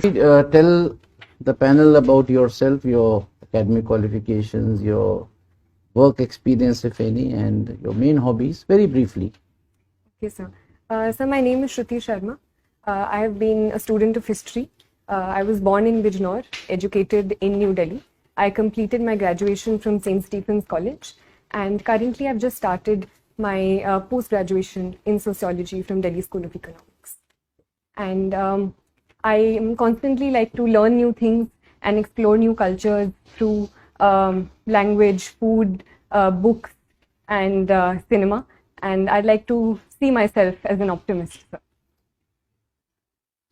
Tell the panel about yourself, your academic qualifications, your work experience, if any, and your main hobbies, very briefly. Okay, sir. So my name is Shruti Sharma. I have been a student of history. I was born in Bijnor, educated in New Delhi. I completed my graduation from St. Stephen's College, and currently I've just started my post-graduation in sociology from Delhi School of Economics. And I am constantly like to learn new things and explore new cultures through language, food, books, and cinema. And I'd like to see myself as an optimist.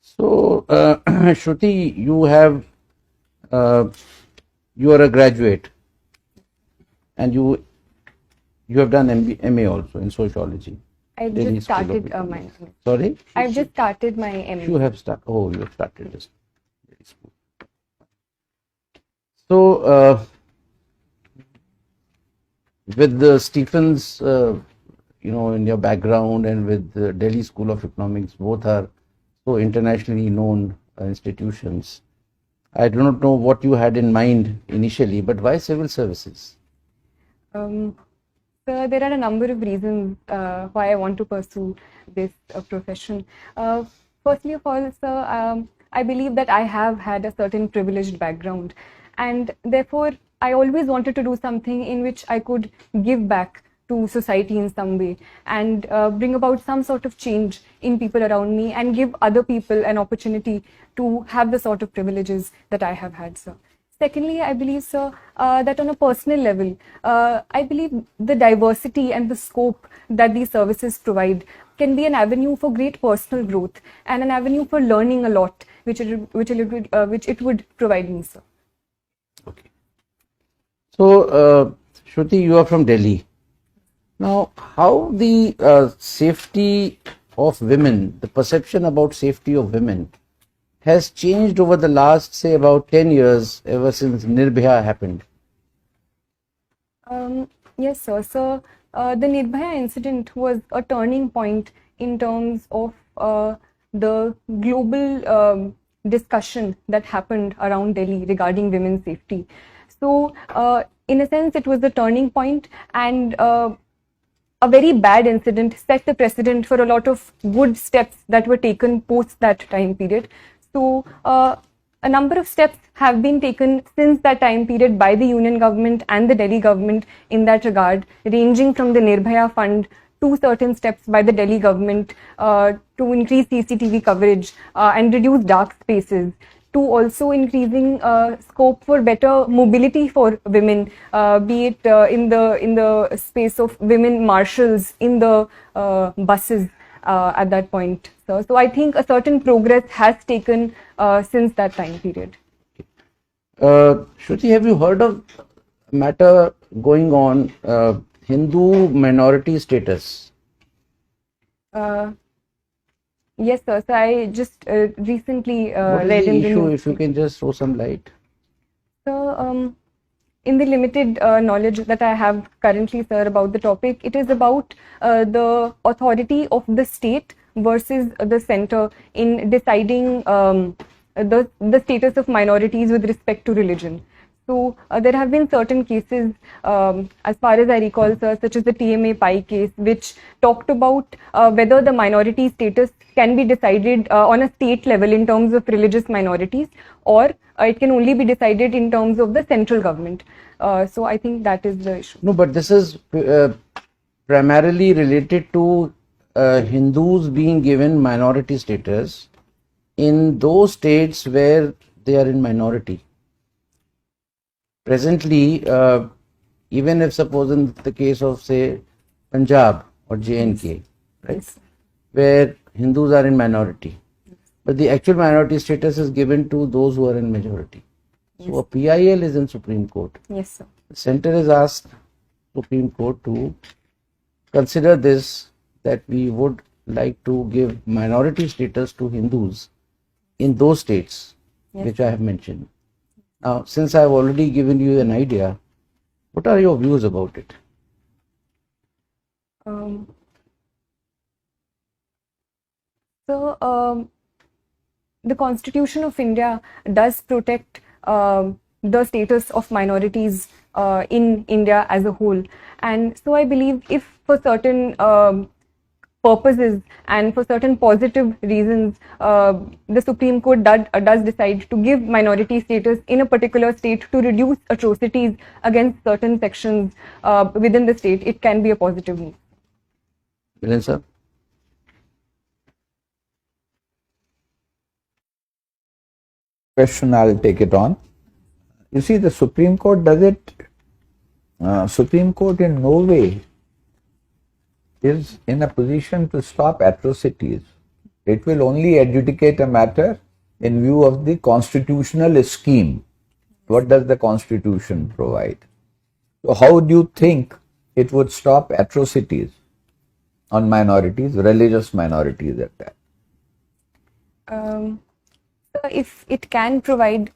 So, Shruti, uh, you are a graduate, and you have done MA also in sociology. I've Delhi just School of started my Economics. MA. Sorry, I've just started my MA. you have started. Oh, you have started this. Delhi School. So, with the Stephens, in your background, and with the Delhi School of Economics, both are so internationally known institutions. I do not know what you had in mind initially, but why civil services? So there are a number of reasons why I want to pursue this profession. Firstly of all, sir, I believe that I have had a certain privileged background, and therefore I always wanted to do something in which I could give back to society in some way and bring about some sort of change in people around me and give other people an opportunity to have the sort of privileges that I have had, sir. Secondly, I believe, sir, that on a personal level, I believe the diversity and the scope that these services provide can be an avenue for great personal growth and an avenue for learning a lot, which it would provide me, sir. Okay. So, Shruti, you are from Delhi. Now, how the safety of women, the perception about safety of women, has changed over the last, say, about 10 years, ever since Nirbhaya happened? Yes, sir. So the Nirbhaya incident was a turning point in terms of the global discussion that happened around Delhi regarding women's safety. So, in a sense, it was the turning point, and a very bad incident set the precedent for a lot of good steps that were taken post that time period. So, a number of steps have been taken since that time period by the union government and the Delhi government in that regard, ranging from the Nirbhaya Fund to certain steps by the Delhi government to increase CCTV coverage and reduce dark spaces, to also increasing scope for better mobility for women, be it in the space of women marshals in the buses at that point. So I think a certain progress has taken since that time period. Shruti, have you heard of a matter going on, Hindu minority status? Uh, yes, sir. So I just recently What is read the in the issue, news. if you can just throw some light? So, in the limited knowledge that I have currently, sir, about the topic, it is about the authority of the state versus the center in deciding the status of minorities with respect to religion. So there have been certain cases, as far as I recall, sir, such as the TMA Pi case, which talked about whether the minority status can be decided on a state level in terms of religious minorities, or it can only be decided in terms of the central government. So I think that is the issue. No, but this is primarily related to Hindus being given minority status in those states where they are in minority. Presently, even if suppose in the case of, say, Punjab or J&K, right, Yes. where Hindus are in minority, but the actual minority status is given to those who are in majority. So a PIL is in Supreme Court. Yes, sir. The center has asked Supreme Court to consider this, that we would like to give minority status to Hindus in those states which I have mentioned. Now, since I have already given you an idea, what are your views about it? Um, so The Constitution of India does protect the status of minorities in India as a whole. And so I believe if for certain purposes and for certain positive reasons, the Supreme Court does decide to give minority status in a particular state to reduce atrocities against certain sections within the state, it can be a positive move. Viren sir? Question, I'll take it on. You see, the Supreme Court does it. Supreme Court in no way is in a position to stop atrocities. It will only adjudicate a matter in view of the constitutional scheme. What does the Constitution provide? So how do you think it would stop atrocities on minorities, religious minorities at that? If it can provide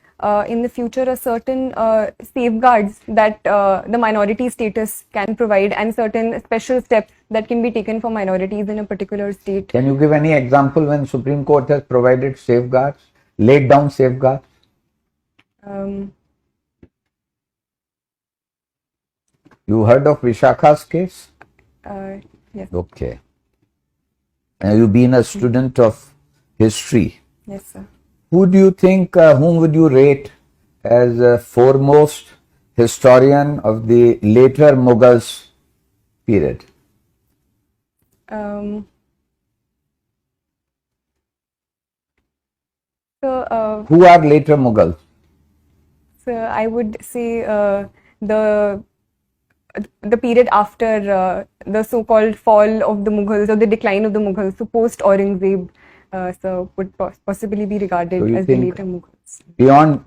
in the future a certain safeguards that the minority status can provide and certain special steps that can be taken for minorities in a particular state. Can you give any example when Supreme Court has provided safeguards, laid down safeguards? You heard of Vishakha's case? Yes. Okay. You've been a student of history. Yes, sir. Who do you think, whom would you rate as a foremost historian of the later Mughals period? So, Who are later Mughals? so I would say the period after the so-called fall of the Mughals or the decline of the Mughals, so post Aurangzeb, so would possibly be regarded So you as the think later Mughals. beyond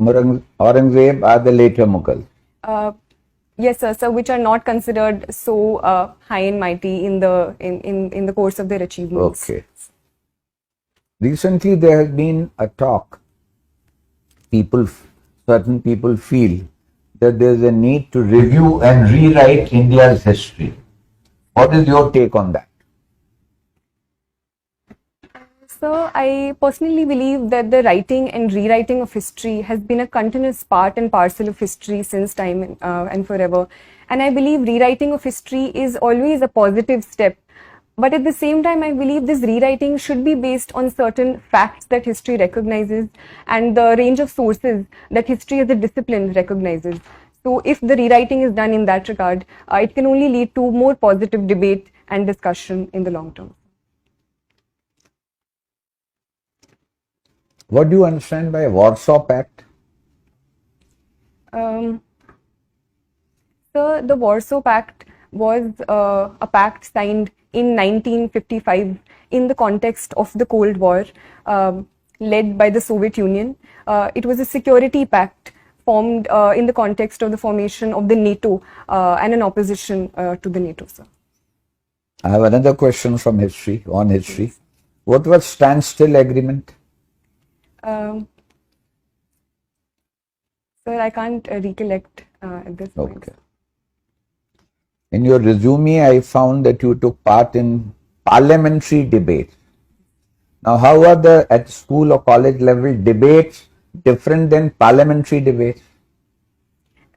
Aurangzeb are the later Mughals? Yes, sir. So which are not considered so high and mighty in the course of their achievements. Okay. Recently there has been a talk. Certain people feel that there is a need to review and rewrite India's history. What is your take on that? So I personally believe that the writing and rewriting of history has been a continuous part and parcel of history since time and forever. And I believe rewriting of history is always a positive step. But at the same time, I believe this rewriting should be based on certain facts that history recognizes and the range of sources that history as a discipline recognizes. So if the rewriting is done in that regard, it can only lead to more positive debate and discussion in the long term. What do you understand by Warsaw Pact? So the Warsaw Pact was a pact signed in 1955 in the context of the Cold War, led by the Soviet Union. It was a security pact formed in the context of the formation of the NATO and an opposition to the NATO, sir. I have another question from history, on history. What was standstill agreement? Sir, I can't recollect at this point. Okay. In your resume, I found that you took part in parliamentary debates. Now, how are the at school or college level debates different than parliamentary debates?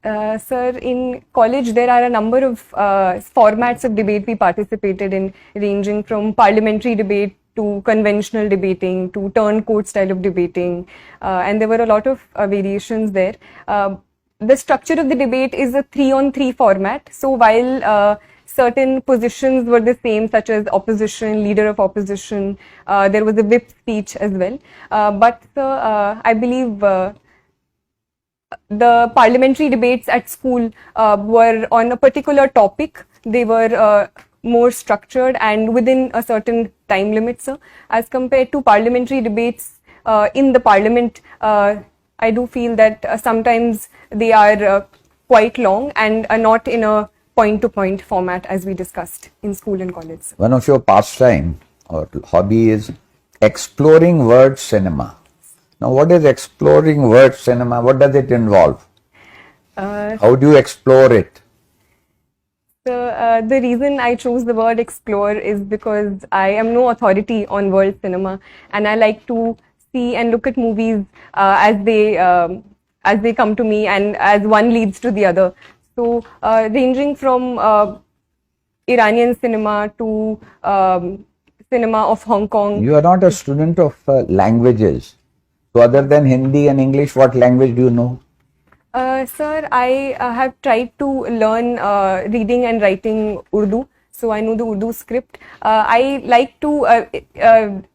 Sir, in college there are a number of formats of debate we participated in, ranging from parliamentary debate to conventional debating to turn court style of debating, and there were a lot of variations there. The structure of the debate is a 3-on-3 format. So while certain positions were the same, such as opposition, leader of opposition, there was a whip speech as well. But I believe the parliamentary debates at school were on a particular topic. They were more structured and within a certain time limit, sir. As compared to parliamentary debates in the parliament, I do feel that sometimes they are quite long and are not in a point-to-point format as we discussed in school and college. One of your pastime or hobby is exploring word cinema. Now, what is exploring word cinema? What does it involve? How do you explore it? The reason I chose the word explore is because I am no authority on world cinema, and I like to see and look at movies as they come to me, and as one leads to the other. So ranging from Iranian cinema to cinema of Hong Kong. You are not a student of languages. So other than Hindi and English, what language do you know? Sir, I have tried to learn reading and writing Urdu. So I know the Urdu script. I like to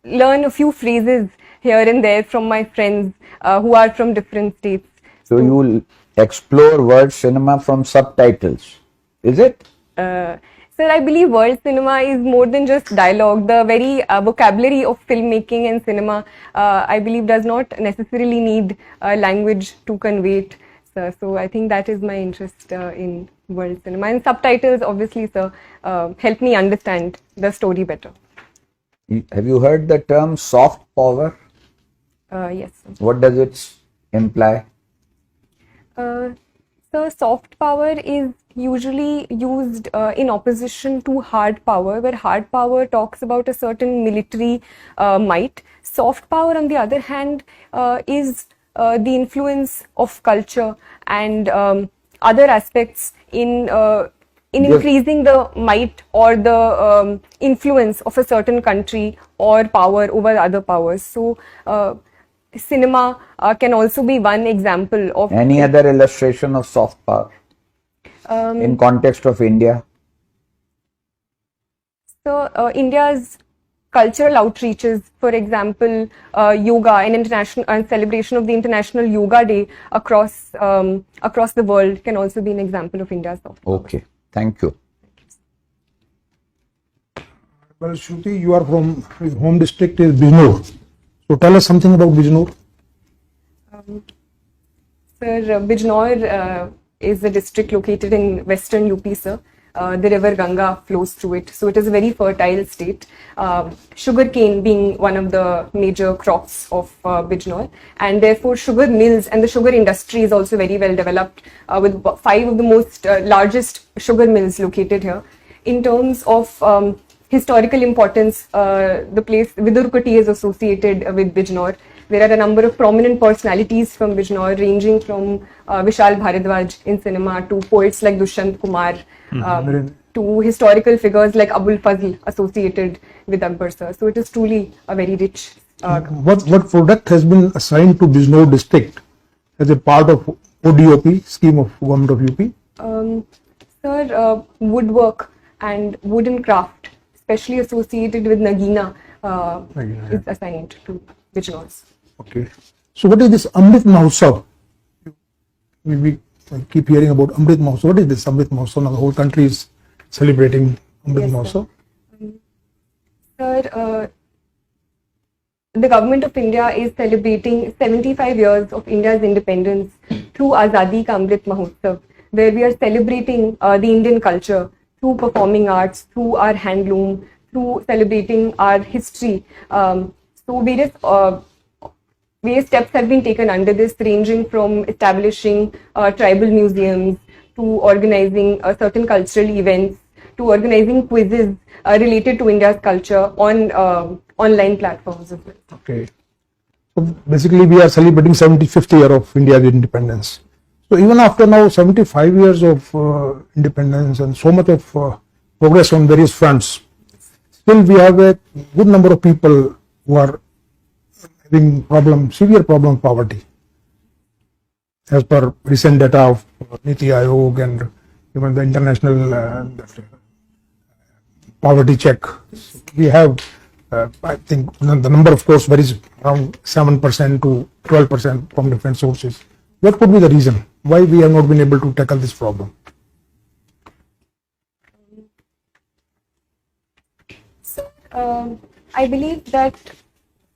learn a few phrases here and there from my friends who are from different states. So you will explore world cinema from subtitles, is it? Sir, I believe world cinema is more than just dialogue. The very vocabulary of filmmaking and cinema, I believe, does not necessarily need language to convey it. Sir. So I think that is my interest in world cinema. And subtitles, obviously, sir, help me understand the story better. Have you heard the term soft power? Yes, sir. What does it imply? So soft power is usually used in opposition to hard power, where hard power talks about a certain military might. Soft power, on the other hand, is the influence of culture and other aspects in increasing the might or the influence of a certain country or power over other powers. So cinema can also be one example of Any other illustration of soft power in context of India? So India's cultural outreaches, for example, yoga and international celebration of the International Yoga Day across the world, can also be an example of India's soft power. Okay, thank you. Well, Shruti, you are from your home district is Bijnor. So tell us something about Bijnor. Sir, Bijnor is a district located in western UP, sir. The river Ganga flows through it, so it is a very fertile state. Sugarcane being one of the major crops of Bijnor, and therefore sugar mills and the sugar industry is also very well developed, with 5 of the most largest sugar mills located here. In terms of historical importance, the place Vidurkoti is associated with Bijnor. There are a number of prominent personalities from Bijnor, ranging from Vishal Bharadwaj in cinema to poets like Dushyant Kumar, to historical figures like Abul Fazl associated with Akbar, sir. So it is truly a very rich. What product has been assigned to Bijnor district as a part of ODOP scheme of government of UP? Sir, woodwork and wooden craft, especially associated with Nagina, is assigned to Bijnor. Okay. So what is this Amrit Mahotsav? We keep hearing about Amrit Mahotsav. What is this Amrit Mahotsav? Now the whole country is celebrating Amrit Mahotsav. Sir, the government of India is celebrating 75 years of India's independence through Azadi Ka Amrit Mahotsav, where we are celebrating the Indian culture through performing arts, through our handloom, through celebrating our history. So various steps have been taken under this, ranging from establishing tribal museums to organizing certain cultural events to organizing quizzes related to India's culture on online platforms as well. Okay. So basically we are celebrating 75th year of India's independence. So even after now 75 years of independence and so much of progress on various fronts, still we have a good number of people who are having severe problem of poverty. As per recent data of Niti Aayog and even the international poverty check, we have, I think the number of course varies around 7% to 12% from different sources. What could be the reason why we have not been able to tackle this problem? So, I believe that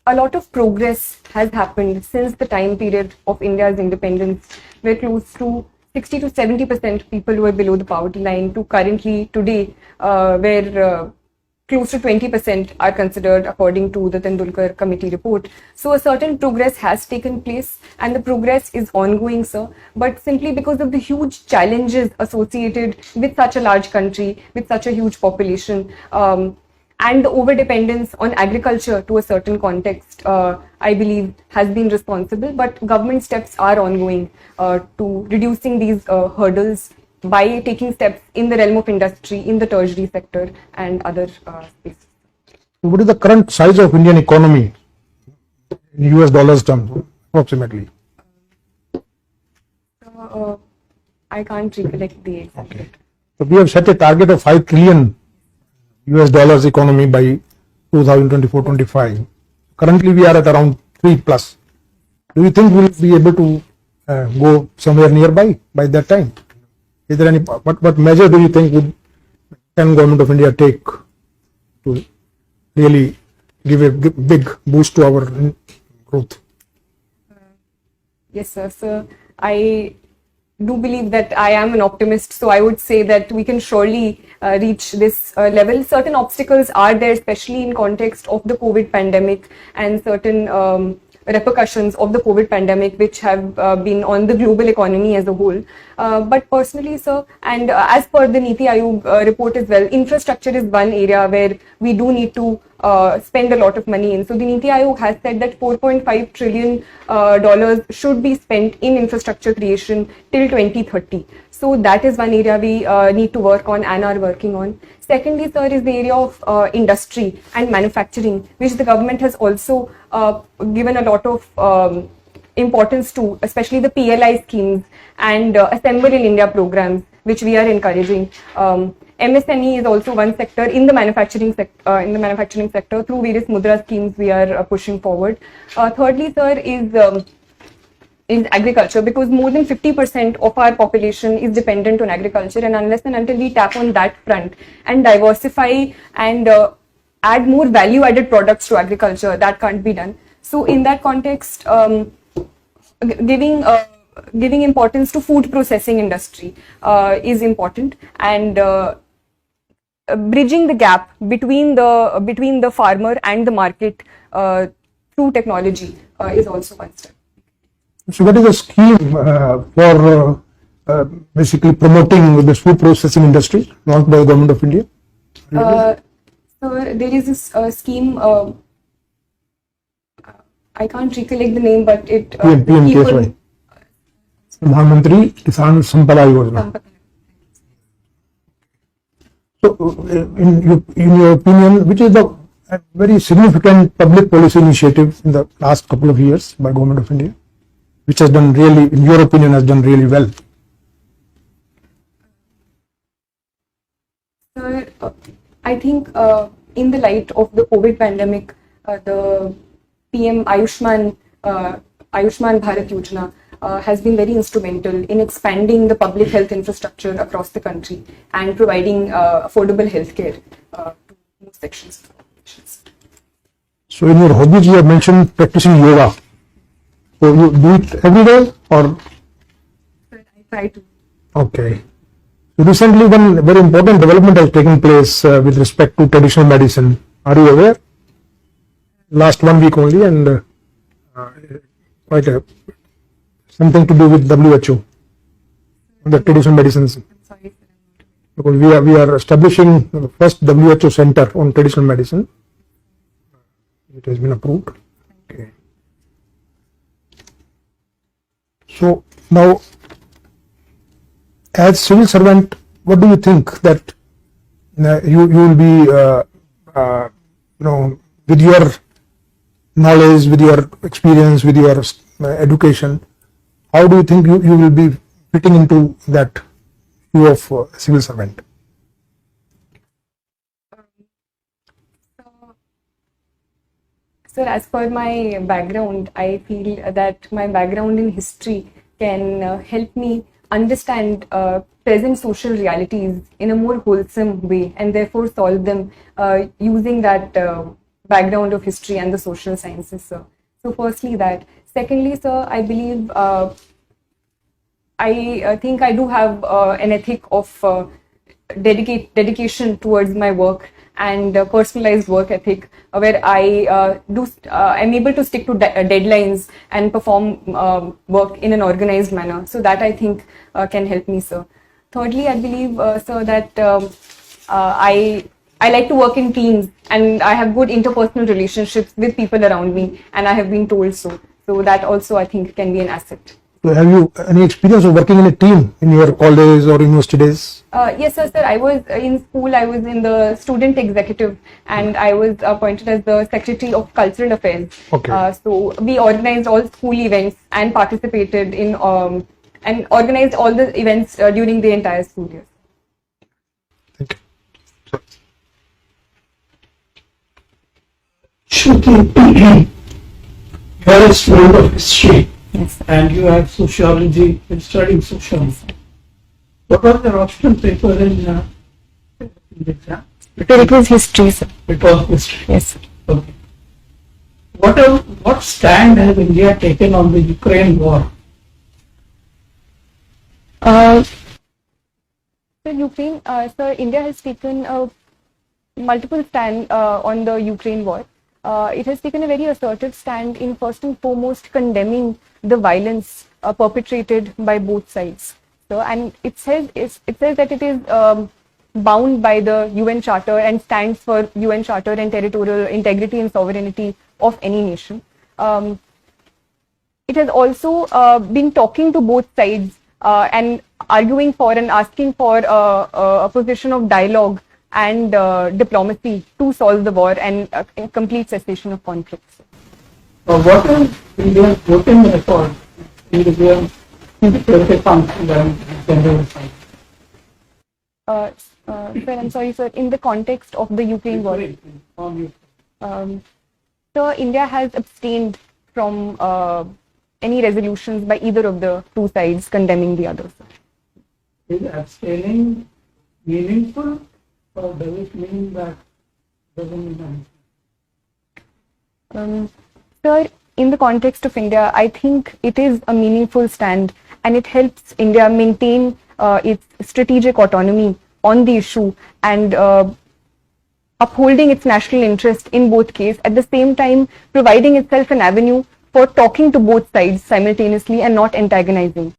a lot of progress has happened since the time period of India's independence, where close to 60 to 70% people were below the poverty line, to currently today, where close to 20% are considered according to the Tendulkar committee report. So a certain progress has taken place and the progress is ongoing, sir. But simply because of the huge challenges associated with such a large country, with such a huge population, and the over dependence on agriculture to a certain context, I believe, has been responsible. But government steps are ongoing to reducing these hurdles by taking steps in the realm of industry, in the tertiary sector, and other spaces. What is the current size of Indian economy in US dollars terms, approximately? I can't recollect the exact. Okay. So we have set a target of 5 trillion US dollars economy by 2024-25. Currently we are at around 3 plus. Do you think we'll be able to go somewhere nearby by that time? Is there any, what measure do you think can Government of India take to really give a big boost to our growth? Yes, sir. So I do believe that I am an optimist. So I would say that we can surely reach this level. Certain obstacles are there, especially in context of the COVID pandemic and certain repercussions of the COVID pandemic, which have been on the global economy as a whole. But personally, sir, and as per the Niti Aayog report as well, infrastructure is one area where we do need to spend a lot of money in. So the Niti Aayog has said that $4.5 trillion should be spent in infrastructure creation till 2030. So that is one area we need to work on and are working on. Secondly, sir, is the area of industry and manufacturing, which the government has also given a lot of importance to, especially the PLI schemes and Assemble in India programs, which we are encouraging. MSME is also one sector in the manufacturing sector. Through various Mudra schemes we are pushing forward. Thirdly, sir, is agriculture, because more than 50% of our population is dependent on agriculture, and unless and until we tap on that front and diversify and add more value added products to agriculture, that can't be done. So in that context, giving importance to food processing industry is important, and bridging the gap between the farmer and the market through technology is also one step. So what is the scheme for basically promoting this food processing industry launched by the Government of India? So there is this scheme, I can't recollect the name, but it PM-KSY. Pradhan Mantri Kisan Sampada Yojana. So in your opinion, which is the very significant public policy initiative in the last couple of years by Government of India, which has done really, in your opinion, has done really well? Sir, I think in the light of the COVID pandemic, the PM Ayushman Bharat Yojana has been very instrumental in expanding the public health infrastructure across the country and providing affordable healthcare to most sections of the population. So in your hobbies, you have mentioned practicing yoga. So you do it every day, or? I try to. Okay. So recently, one very important development has taken place with respect to traditional medicine. Are you aware? Last 1 week only, and quite something to do with WHO, the traditional medicines. I'm sorry, sir. Because we are establishing the first WHO center on traditional medicine. It has been approved. Okay. So now, as civil servant, what do you think that you will be, with your knowledge, with your experience, with your education, how do you think you will be fitting into that view of civil servant? Sir, as per my background, I feel that my background in history can help me understand present social realities in a more wholesome way, and therefore solve them using that background of history and the social sciences, sir. So firstly that. Secondly, sir, I believe I think I do have an ethic of dedication towards my work and personalized work ethic, where I'm able to stick to deadlines and perform work in an organized manner. So that I think can help me, sir. Thirdly, I believe, sir, that I like to work in teams, and I have good interpersonal relationships with people around me, and I have been told so. So that also I think can be an asset. So have you any experience of working in a team in your college or university days? Yes, sir. I was in school. I was in the student executive, and I was appointed as the secretary of cultural affairs. Okay. So we organized all school events and participated in and organized all the events during the entire school year. Thank you. Shruti, you are a student of history Yes. and you have sociology and studying sociology. What was your optional paper in the exam? It was history, sir. It was history. Yes. Okay. What stand has India taken on the Ukraine war? So India has taken multiple stand on the Ukraine war. It has taken a very assertive stand in first and foremost condemning the violence perpetrated by both sides. So, and it says that it is bound by the UN Charter and stands for UN Charter and territorial integrity and sovereignty of any nation. It has also been talking to both sides and arguing for and asking for a position of dialogue and diplomacy to solve the war and a complete cessation of conflicts. What is India's voting record in the UN Security Council and General Assembly? Sir, I'm sorry, sir. In the context of the Ukraine war, so India has abstained from any resolutions by either of the two sides condemning the other. Is abstaining meaningful, or does it mean that doesn't mean anything? Sir, in the context of India, I think it is a meaningful stand, and it helps India maintain its strategic autonomy on the issue and upholding its national interest in both cases, at the same time providing itself an avenue for talking to both sides simultaneously and not antagonizing.